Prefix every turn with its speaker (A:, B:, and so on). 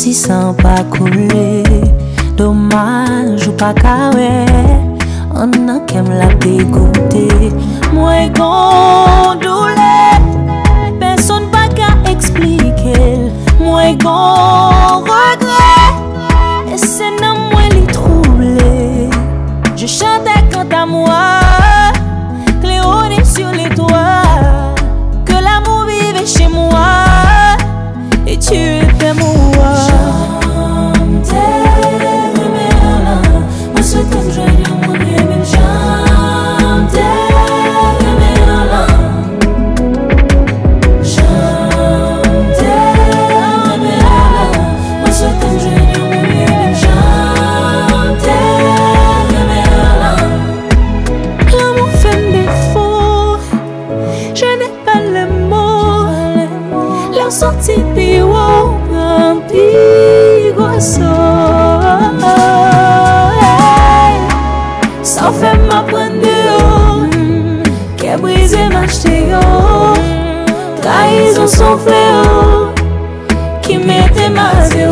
A: Senti sans pas couler. Dommage ou pas carré. On a qu'aime la dégoûter. Moi gon douleur. Personne pas qu'à expliquer. Moi gon regret. Et c'est non moi li troublé. Je chantais quant à moi. Cléone sur les toits. Que l'amour vive chez moi. Et tu étais moi. Sorti piwo, ça fait ma prendre qui a brisé ma ch'téo, trahison son fléau, qui mettait ma vie.